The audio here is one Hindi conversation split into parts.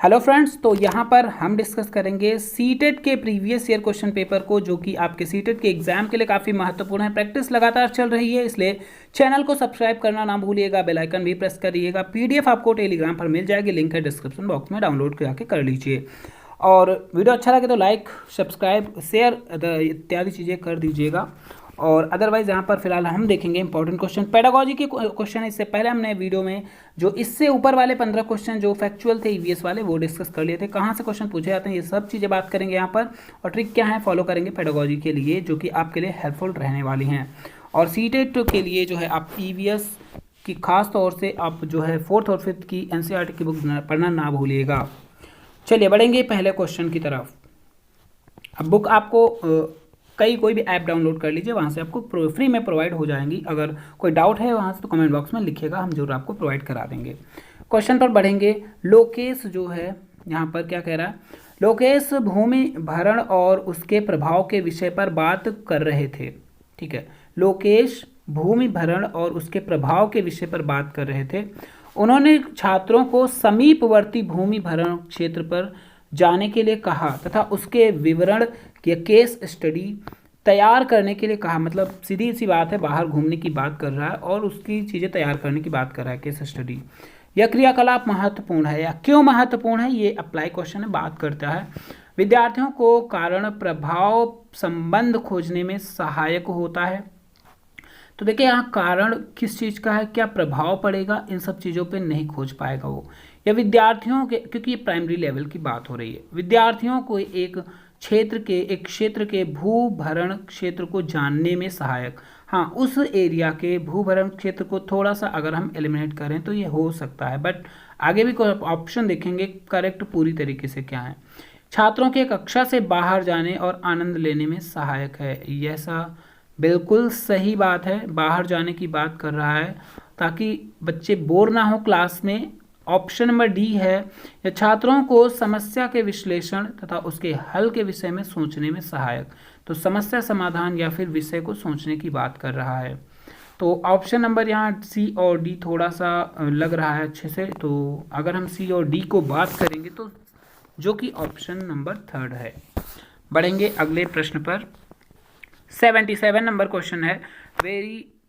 हेलो फ्रेंड्स, तो यहाँ पर हम डिस्कस करेंगे सीटेट के प्रीवियस ईयर क्वेश्चन पेपर को, जो कि आपके सीटेट के एग्जाम के लिए काफ़ी महत्वपूर्ण है। प्रैक्टिस लगातार चल रही है, इसलिए चैनल को सब्सक्राइब करना ना भूलिएगा, बेल आइकन भी प्रेस करिएगा। पीडीएफ आपको टेलीग्राम पर मिल जाएगी, लिंक है डिस्क्रिप्शन बॉक्स में, डाउनलोड करके कर लीजिए। और वीडियो अच्छा लगे तो लाइक, सब्सक्राइब, शेयर इत्यादि चीज़ें कर दीजिएगा। और अदरवाइज यहाँ पर फिलहाल हम देखेंगे इंपॉर्टेंट क्वेश्चन, पेडागोजी के क्वेश्चन। इससे पहले हमने वीडियो में जो इससे ऊपर वाले 15 क्वेश्चन जो फैक्चुअल थे ईवीएस वाले, वो डिस्कस कर लिए थे। कहाँ से क्वेश्चन पूछे जाते हैं, ये सब चीज़ें बात करेंगे यहाँ पर। और ट्रिक क्या है फॉलो करेंगे पेडागोजी के लिए, जो कि आपके लिए हेल्पफुल रहने वाली हैं। और सीटेट के लिए जो है आप ईवीएस की खास तौर से आप जो है 4th और 5th की एनसीईआरटी की बुक पढ़ना ना भूलिएगा। चलिए बढ़ेंगे पहले क्वेश्चन की तरफ। अब बुक आपको कोई भी ऐप डाउनलोड कर लीजिए, वहाँ से आपको फ्री में प्रोवाइड हो जाएंगी। अगर कोई डाउट है वहाँ से तो कमेंट बॉक्स में लिखिएगा, हम जरूर आपको प्रोवाइड करा देंगे। क्वेश्चन पर बढ़ेंगे। लोकेश जो है यहाँ पर क्या कह रहा है, लोकेश भूमि भरण और उसके प्रभाव के विषय पर बात कर रहे थे। ठीक है, लोकेश भूमि भरण और उसके प्रभाव के विषय पर बात कर रहे थे। उन्होंने छात्रों को समीपवर्ती भूमि भरण क्षेत्र पर जाने के लिए कहा तथा उसके विवरण या केस स्टडी तैयार करने के लिए कहा। मतलब सीधी सी बात है, बाहर घूमने की बात कर रहा है और उसकी चीज़ें तैयार करने की बात कर रहा है, केस स्टडी। यह क्रियाकलाप महत्वपूर्ण है या क्यों महत्वपूर्ण है, ये अप्लाई क्वेश्चन है, बात करता है। विद्यार्थियों को कारण प्रभाव संबंध खोजने में सहायक होता है। तो देखिए यहाँ कारण किस चीज़ का है, क्या प्रभाव पड़ेगा, इन सब चीज़ों पे नहीं खोज पाएगा वो। या विद्यार्थियों के, क्योंकि ये प्राइमरी लेवल की बात हो रही है, विद्यार्थियों को एक क्षेत्र के भू भरण क्षेत्र को जानने में सहायक। हाँ, उस एरिया के भू भरण क्षेत्र को थोड़ा सा अगर हम एलिमिनेट करें तो ये हो सकता है, बट आगे भी कोई ऑप्शन देखेंगे करेक्ट पूरी तरीके से क्या है। छात्रों के कक्षा से बाहर जाने और आनंद लेने में सहायक है, ऐसा बिल्कुल सही बात है। बाहर जाने की बात कर रहा है ताकि बच्चे बोर ना हो क्लास में। ऑप्शन नंबर डी है, या छात्रों को समस्या के विश्लेषण तथा उसके हल के विषय में सोचने में सहायक। तो समस्या समाधान या फिर विषय को सोचने की बात कर रहा है। तो ऑप्शन नंबर यहाँ सी और डी थोड़ा सा लग रहा है अच्छे से। तो अगर हम सी और डी को बात करेंगे तो जो कि ऑप्शन नंबर 3 है। बढ़ेंगे अगले प्रश्न पर। 77 नंबर क्वेश्चन है,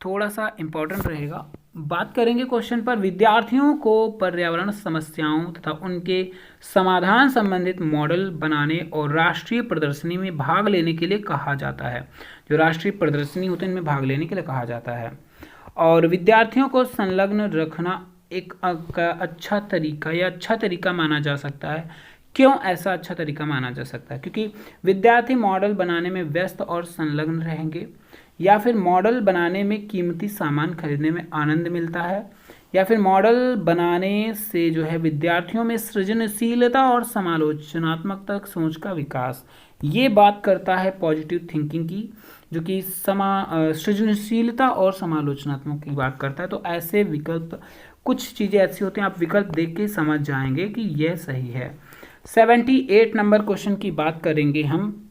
थोड़ा सा इंपॉर्टेंट रहेगा। बात करेंगे क्वेश्चन पर, विद्यार्थियों को पर्यावरण समस्याओं तथा उनके समाधान संबंधित मॉडल बनाने और राष्ट्रीय प्रदर्शनी में भाग लेने के लिए कहा जाता है। जो राष्ट्रीय प्रदर्शनी होते हैं इनमें भाग लेने के लिए कहा जाता है। और विद्यार्थियों को संलग्न रखना एक अच्छा तरीका माना जा सकता है। क्यों ऐसा अच्छा तरीका माना जा सकता है? क्योंकि विद्यार्थी मॉडल बनाने में व्यस्त और संलग्न रहेंगे, या फिर मॉडल बनाने में कीमती सामान खरीदने में आनंद मिलता है, या फिर मॉडल बनाने से जो है विद्यार्थियों में सृजनशीलता और समालोचनात्मक सोच का विकास। ये बात करता है पॉजिटिव थिंकिंग की, जो कि सृजनशीलता और समालोचनात्मक की बात करता है। तो ऐसे विकल्प, कुछ चीज़ें ऐसी होती हैं, आप विकल्प देख के समझ जाएंगे कि यह सही है। 78 नंबर क्वेश्चन की बात करेंगे हम।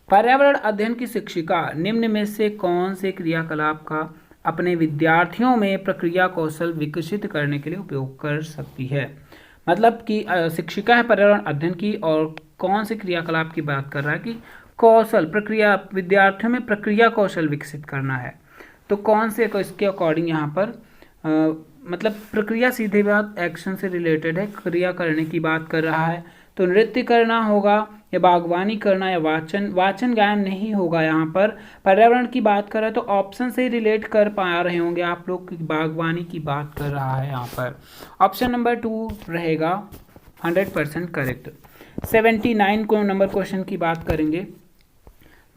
पर्यावरण अध्ययन की शिक्षिका निम्न में से कौन से क्रियाकलाप का अपने विद्यार्थियों में प्रक्रिया कौशल विकसित करने के लिए उपयोग कर सकती है? मतलब कि शिक्षिका है पर्यावरण अध्ययन की और कौन से क्रियाकलाप की बात कर रहा है कि कौशल, प्रक्रिया, विद्यार्थियों में प्रक्रिया कौशल विकसित करना है। तो कौन से को इसके अकॉर्डिंग यहाँ पर मतलब प्रक्रिया सीधे बात एक्शन से रिलेटेड है, क्रिया करने की बात कर रहा है। तो नृत्य करना होगा, या बागवानी करना, या वाचन गायन नहीं होगा। यहाँ पर पर्यावरण की बात कर रहा है तो ऑप्शन से रिलेट कर पा रहे होंगे आप लोग कि बागवानी की बात कर रहा है यहाँ पर। ऑप्शन नंबर 2 रहेगा 100% करेक्ट। 79 को नंबर क्वेश्चन की बात करेंगे।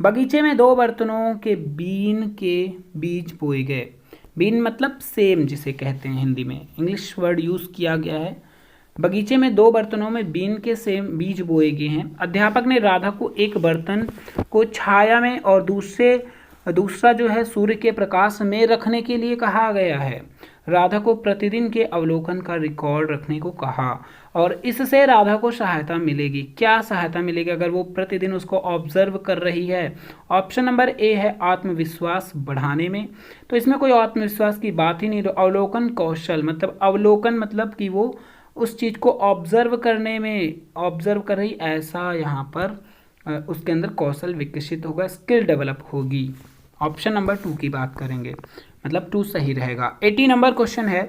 बगीचे में 2 बर्तनों के बीन के बीज बोए गए। बीन मतलब सेम जिसे कहते हैं हिंदी में, इंग्लिश वर्ड यूज़ किया गया है। बगीचे में 2 बर्तनों में बीन के सेम बीज बोए गए हैं। अध्यापक ने राधा को एक बर्तन को छाया में और दूसरा जो है सूर्य के प्रकाश में रखने के लिए कहा गया है। राधा को प्रतिदिन के अवलोकन का रिकॉर्ड रखने को कहा और इससे राधा को सहायता मिलेगी। क्या सहायता मिलेगी अगर वो प्रतिदिन उसको ऑब्जर्व कर रही है? ऑप्शन नंबर ए है आत्मविश्वास बढ़ाने में। तो इसमें कोई आत्मविश्वास की बात ही नहीं। तो अवलोकन कौशल मतलब, अवलोकन मतलब कि वो उस चीज़ को ऑब्जर्व करने में, ऑब्जर्व कर रही, ऐसा यहाँ पर उसके अंदर कौशल विकसित होगा, स्किल डेवलप होगी। ऑप्शन नंबर 2 की बात करेंगे, मतलब 2 सही रहेगा। 80 नंबर क्वेश्चन है,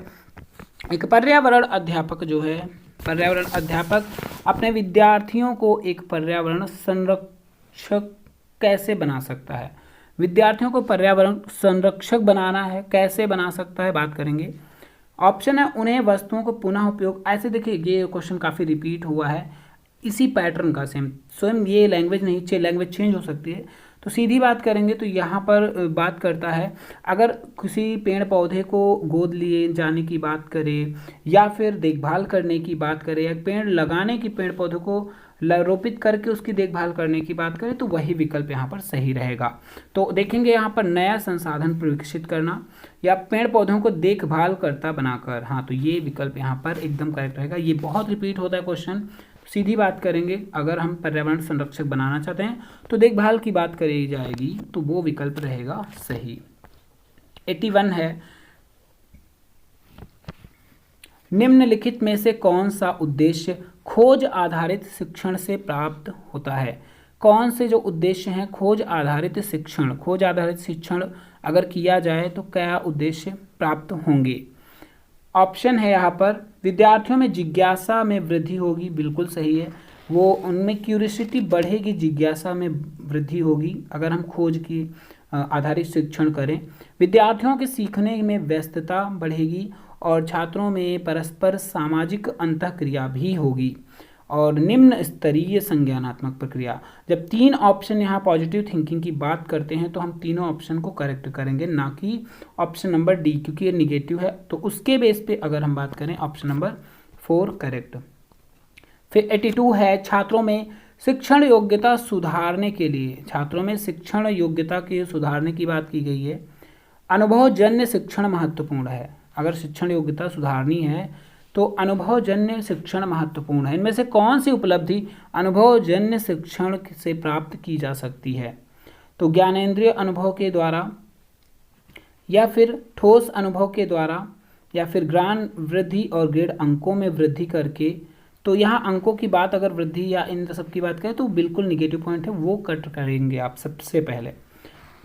एक पर्यावरण अध्यापक जो है, पर्यावरण अध्यापक अपने विद्यार्थियों को एक पर्यावरण संरक्षक कैसे बना सकता है। विद्यार्थियों को पर्यावरण संरक्षक बनाना है, कैसे बना सकता है, बात करेंगे। ऑप्शन है, उन्हें वस्तुओं को पुनः उपयोग, ऐसे देखिए ये क्वेश्चन काफ़ी रिपीट हुआ है, इसी पैटर्न का सेम, स्वयं ये लैंग्वेज नहीं, लैंग्वेज चेंज हो सकती है। तो सीधी बात करेंगे तो यहाँ पर बात करता है, अगर किसी पेड़ पौधे को गोद लिए जाने की बात करें या फिर देखभाल करने की बात करें, या पेड़ लगाने की, पेड़ पौधों को रोपित करके उसकी देखभाल करने की बात करें, तो वही विकल्प यहाँ पर सही रहेगा। तो देखेंगे यहाँ पर नया संसाधन विकसित करना या पेड़ पौधों को देखभाल करता बनाकर, हाँ तो ये विकल्प यहाँ पर एकदम करेक्ट रहेगा। ये बहुत रिपीट होता है क्वेश्चन, सीधी बात करेंगे, अगर हम पर्यावरण संरक्षक बनाना चाहते हैं तो देखभाल की बात करी जाएगी, तो वो विकल्प रहेगा सही। 81 है, निम्नलिखित में से कौन सा उद्देश्य खोज आधारित शिक्षण से प्राप्त होता है। कौन से जो उद्देश्य हैं खोज आधारित शिक्षण, खोज आधारित शिक्षण अगर किया जाए तो क्या उद्देश्य प्राप्त होंगे। ऑप्शन है यहाँ पर, विद्यार्थियों में जिज्ञासा में वृद्धि होगी, बिल्कुल सही है, वो उनमें क्यूरियोसिटी बढ़ेगी, जिज्ञासा में वृद्धि होगी अगर हम खोज की आधारित शिक्षण करें। विद्यार्थियों के सीखने में व्यस्तता बढ़ेगी और छात्रों में परस्पर सामाजिक अंतःक्रिया भी होगी और निम्न स्तरीय संज्ञानात्मक प्रक्रिया। जब 3 ऑप्शन यहाँ पॉजिटिव थिंकिंग की बात करते हैं तो हम तीनों ऑप्शन को करेक्ट करेंगे, ना कि ऑप्शन नंबर डी, क्योंकि ये निगेटिव है। तो उसके बेस पे अगर हम बात करें ऑप्शन नंबर 4 करेक्ट। फिर 82 है, छात्रों में शिक्षण योग्यता सुधारने के लिए, छात्रों में शिक्षण योग्यता के सुधारने की बात की गई है। अनुभवजन्य शिक्षण महत्वपूर्ण है, अगर शिक्षण योग्यता सुधारनी है तो अनुभवजन्य शिक्षण महत्वपूर्ण है। इनमें से कौन सी उपलब्धि अनुभवजन्य शिक्षण से प्राप्त की जा सकती है। तो ज्ञानेंद्रिय अनुभव के द्वारा, या फिर ठोस अनुभव के द्वारा, या फिर ज्ञान वृद्धि और ग्रेड अंकों में वृद्धि करके। तो यहाँ अंकों की बात अगर वृद्धि या इन सब की बात करें तो बिल्कुल निगेटिव पॉइंट है, वो कट करेंगे आप सबसे पहले।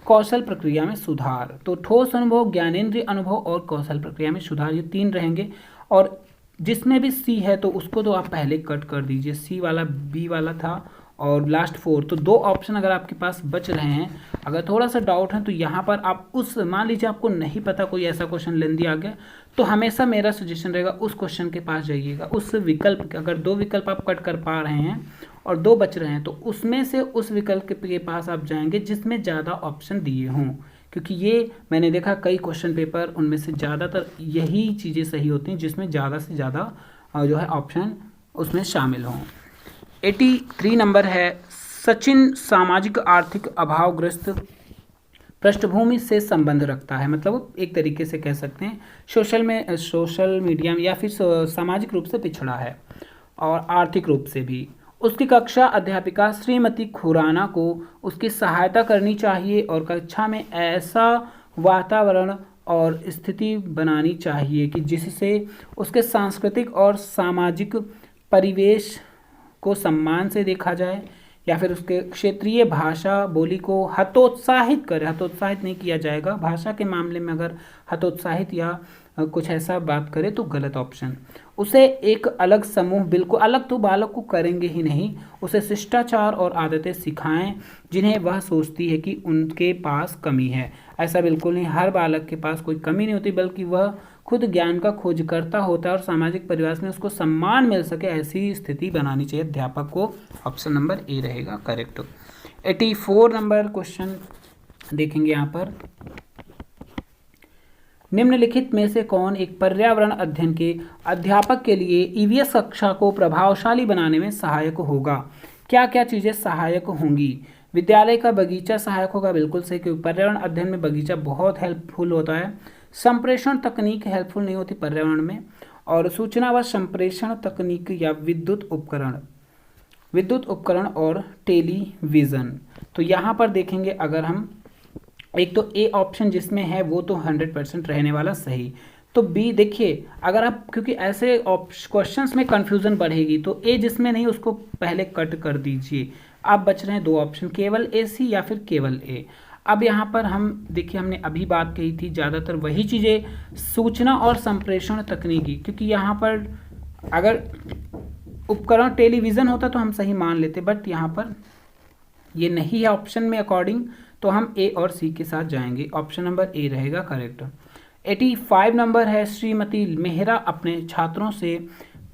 कौशल प्रक्रिया में सुधार, तो ठोस अनुभव, ज्ञानेंद्रिय अनुभव और कौशल प्रक्रिया में सुधार, ये 3 रहेंगे। और जिसमें भी सी है तो उसको तो आप पहले कट कर दीजिए, सी वाला, बी वाला था और लास्ट 4, तो 2 ऑप्शन अगर आपके पास बच रहे हैं। अगर थोड़ा सा डाउट है तो यहाँ पर आप उस, मान लीजिए आपको नहीं पता, कोई ऐसा क्वेश्चन लेंदी आ गया, तो हमेशा मेरा सजेशन रहेगा उस क्वेश्चन के पास जाइएगा, उस विकल्प, अगर 2 विकल्प आप कट कर पा रहे हैं और 2 बच रहे हैं तो उसमें से उस विकल्प के पास आप जाएंगे जिसमें ज़्यादा ऑप्शन दिए हों, क्योंकि ये मैंने देखा कई क्वेश्चन पेपर, उनमें से ज़्यादातर यही चीज़ें सही होती हैं जिसमें ज़्यादा से ज़्यादा जो है ऑप्शन उसमें शामिल हों। 83 नंबर है, सचिन सामाजिक आर्थिक अभावग्रस्त पृष्ठभूमि से संबंध रखता है, मतलब एक तरीके से कह सकते हैं सोशल मीडिया में या फिर सामाजिक रूप से पिछड़ा है और आर्थिक रूप से भी। उसकी कक्षा अध्यापिका श्रीमती खुराना को उसकी सहायता करनी चाहिए और कक्षा में ऐसा वातावरण और स्थिति बनानी चाहिए कि जिससे उसके सांस्कृतिक और सामाजिक परिवेश को सम्मान से देखा जाए, या फिर उसके क्षेत्रीय भाषा बोली को हतोत्साहित करे। हतोत्साहित नहीं किया जाएगा, भाषा के मामले में अगर हतोत्साहित या कुछ ऐसा बात करे तो गलत ऑप्शन। उसे एक अलग समूह, बिल्कुल अलग तो बालक को करेंगे ही नहीं, उसे शिष्टाचार और आदतें सिखाएं जिन्हें वह सोचती है कि उनके पास कमी है। ऐसा बिल्कुल नहीं, हर बालक के पास कोई कमी नहीं होती, बल्कि वह खुद ज्ञान का खोजकर्ता होता है और सामाजिक परिवेश में उसको सम्मान मिल सके, ऐसी स्थिति बनानी चाहिए अध्यापक को। ऑप्शन नंबर ए रहेगा करेक्ट। 84 नंबर क्वेश्चन देखेंगे यहाँ पर, निम्नलिखित में से कौन एक पर्यावरण अध्ययन के अध्यापक के लिए ईवीएस कक्षा को प्रभावशाली बनाने में सहायक होगा। क्या क्या चीज़ें सहायक होंगी। विद्यालय का बगीचा सहायक होगा, बिल्कुल सही, क्योंकि पर्यावरण अध्ययन में बगीचा बहुत हेल्पफुल होता है। संप्रेषण तकनीक हेल्पफुल नहीं होती पर्यावरण में, और सूचना व संप्रेषण तकनीक या विद्युत उपकरण और टेलीविज़न। तो यहाँ पर देखेंगे अगर हम, एक तो ए ऑप्शन जिसमें है वो तो 100% रहने वाला सही। तो बी देखिए, अगर आप, क्योंकि ऐसे क्वेश्चंस में कंफ्यूजन बढ़ेगी, तो ए जिसमें नहीं उसको पहले कट कर दीजिए। अब बच रहे हैं दो ऑप्शन, केवल ए सी या फिर केवल ए। अब यहाँ पर हम देखिए, हमने अभी बात कही थी ज़्यादातर वही चीज़ें, सूचना और संप्रेषण तकनीकी, क्योंकि यहाँ पर अगर उपकरण टेलीविज़न होता तो हम सही मान लेते, बट यहाँ पर ये नहीं है ऑप्शन में अकॉर्डिंग, तो हम ए और सी के साथ जाएंगे। ऑप्शन नंबर ए रहेगा करेक्ट। 85 नंबर है, श्रीमती मेहरा अपने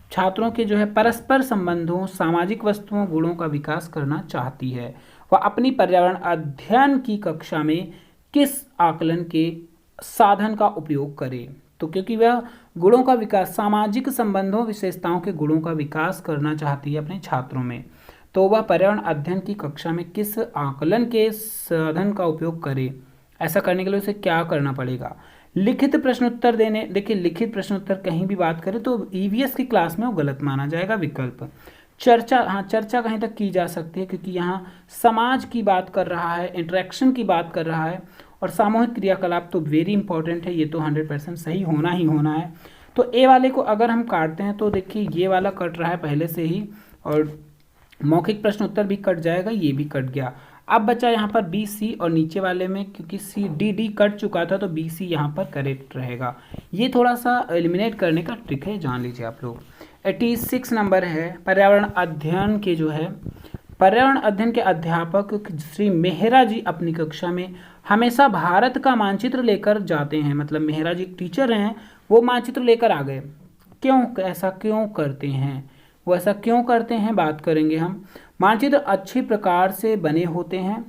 छात्रों के जो है परस्पर संबंधों, सामाजिक वस्तुओं, गुणों का विकास करना चाहती है। वह अपनी पर्यावरण अध्ययन की कक्षा में किस आकलन के साधन का उपयोग करे। तो क्योंकि वह गुणों का विकास, सामाजिक संबंधों, विशेषताओं के गुणों का विकास करना चाहती है अपने छात्रों में, तो वह पर्यावरण अध्ययन की कक्षा में किस आकलन के साधन का उपयोग करे। ऐसा करने के लिए उसे क्या करना पड़ेगा। लिखित प्रश्न उत्तर देने, देखिए लिखित प्रश्न उत्तर कहीं भी बात करें तो ईवीएस की क्लास में वो गलत माना जाएगा विकल्प। चर्चा, हाँ चर्चा कहीं तक की जा सकती है, क्योंकि यहाँ समाज की बात कर रहा है, इंटरेक्शन की बात कर रहा है, और सामूहिक क्रियाकलाप तो वेरी इंपॉर्टेंट है, ये तो 100% सही होना ही होना है। तो ए वाले को अगर हम काटते हैं तो देखिए ये वाला कट रहा है पहले से ही, और मौखिक प्रश्न उत्तर भी कट जाएगा, ये भी कट गया। अब बचा यहाँ पर बी सी, और नीचे वाले में क्योंकि सी डी डी कट चुका था तो बी सी यहाँ पर करेक्ट रहेगा। ये थोड़ा सा एलिमिनेट करने का ट्रिक है, जान लीजिए आप लोग। 86 नंबर है, पर्यावरण अध्ययन के जो है, पर्यावरण अध्ययन के अध्यापक श्री मेहरा जी अपनी कक्षा में हमेशा भारत का मानचित्र लेकर जाते हैं। मतलब मेहरा जी टीचर हैं, वो मानचित्र लेकर आ गए। क्यों, ऐसा क्यों करते हैं, वो ऐसा क्यों करते हैं बात करेंगे हम। मानचित्र अच्छी प्रकार से बने होते हैं,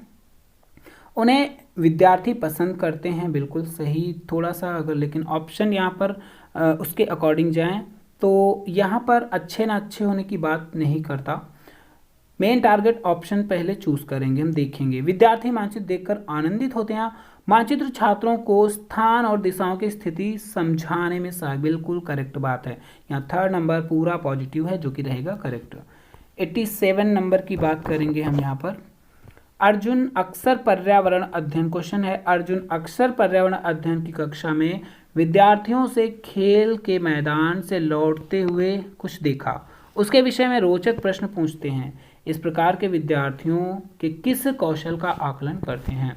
उन्हें विद्यार्थी पसंद करते हैं, बिल्कुल सही। थोड़ा सा अगर लेकिन ऑप्शन यहाँ पर उसके अकॉर्डिंग जाएं तो यहाँ पर अच्छे ना अच्छे होने की बात नहीं करता। मेन टारगेट ऑप्शन पहले चूज करेंगे, हम देखेंगे। विद्यार्थी मानचित्र देखकर आनंदित होते हैं, मानचित्र छात्रों को स्थान और दिशाओं की स्थिति समझाने में सहायक, बिल्कुल करेक्ट बात है। यहाँ थर्ड नंबर पूरा पॉजिटिव है, जो कि रहेगा करेक्ट। 87 नंबर की बात करेंगे हम यहाँ पर। अर्जुन अक्सर पर्यावरण अध्ययन, क्वेश्चन है, अर्जुन अक्सर पर्यावरण अध्ययन की कक्षा में विद्यार्थियों से खेल के मैदान से लौटते हुए कुछ देखा, उसके विषय में रोचक प्रश्न पूछते हैं। इस प्रकार के विद्यार्थियों के किस कौशल का आकलन करते हैं।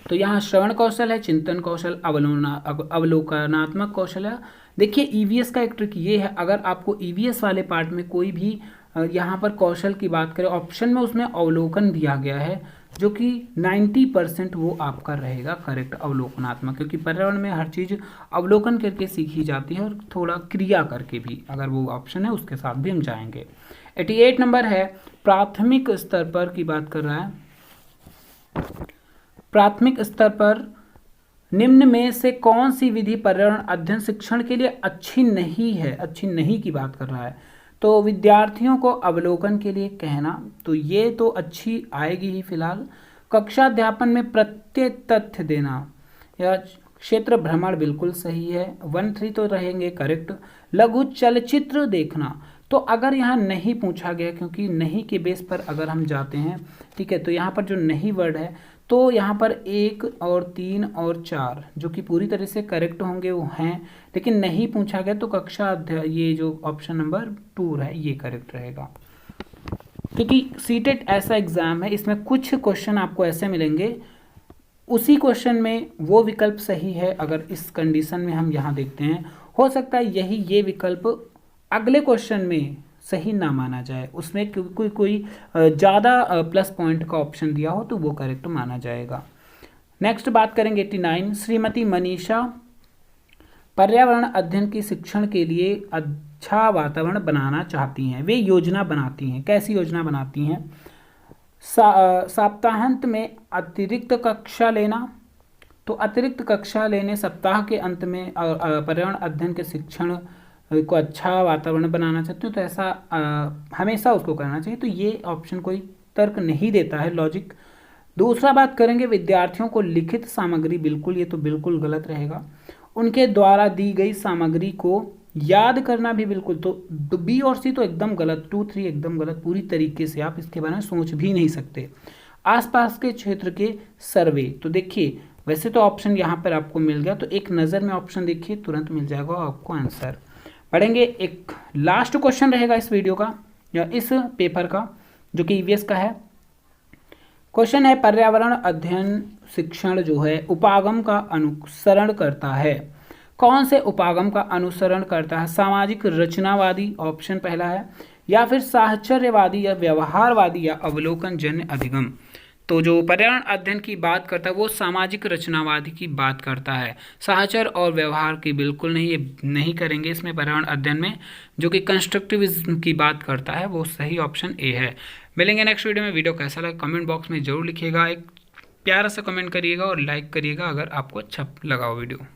तो यहाँ श्रवण कौशल है, चिंतन कौशल, अवलोकनात्मक कौशल है। देखिए ईवीएस का एक ट्रिक ये है, अगर आपको ईवीएस वाले पार्ट में कोई भी यहाँ पर कौशल की बात करें, ऑप्शन में उसमें अवलोकन दिया गया है, जो कि 90% वो आपका रहेगा करेक्ट, अवलोकनात्मक, क्योंकि पर्यावरण में हर चीज़ अवलोकन करके सीखी जाती है, और थोड़ा क्रिया करके भी, अगर वो ऑप्शन है उसके साथ भी हम जाएंगे। 88 नंबर है, प्राथमिक स्तर पर की बात कर रहा है। प्राथमिक स्तर पर निम्न में से कौन सी विधि पर्यावरण अध्ययन शिक्षण के लिए अच्छी नहीं है, अच्छी नहीं की बात कर रहा है। तो विद्यार्थियों को अवलोकन के लिए कहना, तो ये तो अच्छी आएगी ही फिलहाल। कक्षा अध्यापन में प्रत्येक तथ्य देना या क्षेत्र भ्रमण बिल्कुल सही है, 1-3 तो रहेंगे करेक्ट। लघु चलचित्र देखना, तो अगर यहाँ नहीं पूछा गया, क्योंकि नहीं के बेस पर अगर हम जाते हैं, ठीक है, तो यहाँ पर जो नहीं वर्ड है, तो यहाँ पर 1 और 3 और 4 जो कि पूरी तरह से करेक्ट होंगे वो हैं, लेकिन नहीं पूछा गया तो कक्षा अध्याय, ये जो ऑप्शन नंबर 2 है ये करेक्ट रहेगा। क्योंकि सीटेट ऐसा एग्जाम है, इसमें कुछ क्वेश्चन आपको ऐसे मिलेंगे, उसी क्वेश्चन में वो विकल्प सही है। अगर इस कंडीशन में हम यहाँ देखते हैं, हो सकता है यही ये विकल्प अगले क्वेश्चन में सही ना माना जाए, उसमें कोई ज़्यादा प्लस पॉइंट का ऑप्शन दिया हो तो वो करेक्ट माना जाएगा। नेक्स्ट बात करेंगे 89, श्रीमती मनीषा पर्यावरण अध्ययन की शिक्षण के लिए अच्छा वातावरण बनाना चाहती हैं। वे योजना बनाती हैं, कैसी योजना बनाती हैं। सप्ताहांत में अतिरिक्त कक्षा लेना, तो अतिरिक्त कक्षा लेने सप्ताह के अंत में पर्यावरण अध्ययन के शिक्षण को अच्छा वातावरण बनाना चाहते हो, तो ऐसा हमेशा उसको करना चाहिए। तो ये ऑप्शन कोई तर्क नहीं देता है, लॉजिक। दूसरा बात करेंगे विद्यार्थियों को लिखित सामग्री, बिल्कुल ये तो बिल्कुल गलत रहेगा। उनके द्वारा दी गई सामग्री को याद करना भी बिल्कुल, तो बी और सी तो एकदम गलत, 2-3 एकदम गलत, पूरी तरीके से आप इसके बारे में सोच भी नहीं सकते। आसपास के क्षेत्र के सर्वे, तो देखिए वैसे तो ऑप्शन यहाँ पर आपको मिल गया, तो एक नज़र में ऑप्शन देखिए, तुरंत मिल जाएगा आपको आंसर। पढ़ेंगे, एक लास्ट क्वेश्चन रहेगा इस वीडियो का या इस पेपर का, जो कि ईवीएस का है। क्वेश्चन है, पर्यावरण अध्ययन शिक्षण जो है उपागम का अनुसरण करता है। कौन से उपागम का अनुसरण करता है? सामाजिक रचनावादी ऑप्शन पहला है, या फिर साहचर्यवादी या व्यवहारवादी या अवलोकन जन्य अधिगम। तो जो पर्यावरण अध्ययन की बात करता है वो सामाजिक रचनावादी की बात करता है, साहचर और व्यवहार की बिल्कुल नहीं, ये नहीं करेंगे इसमें पर्यावरण अध्ययन में। जो कि कंस्ट्रक्टिविज्म की बात करता है वो सही ऑप्शन ए है। मिलेंगे नेक्स्ट वीडियो में। वीडियो कैसा लगा कमेंट बॉक्स में जरूर लिखिएगा, एक प्यारा सा कमेंट करिएगा और लाइक करिएगा अगर आपको अच्छा लगा हो वीडियो।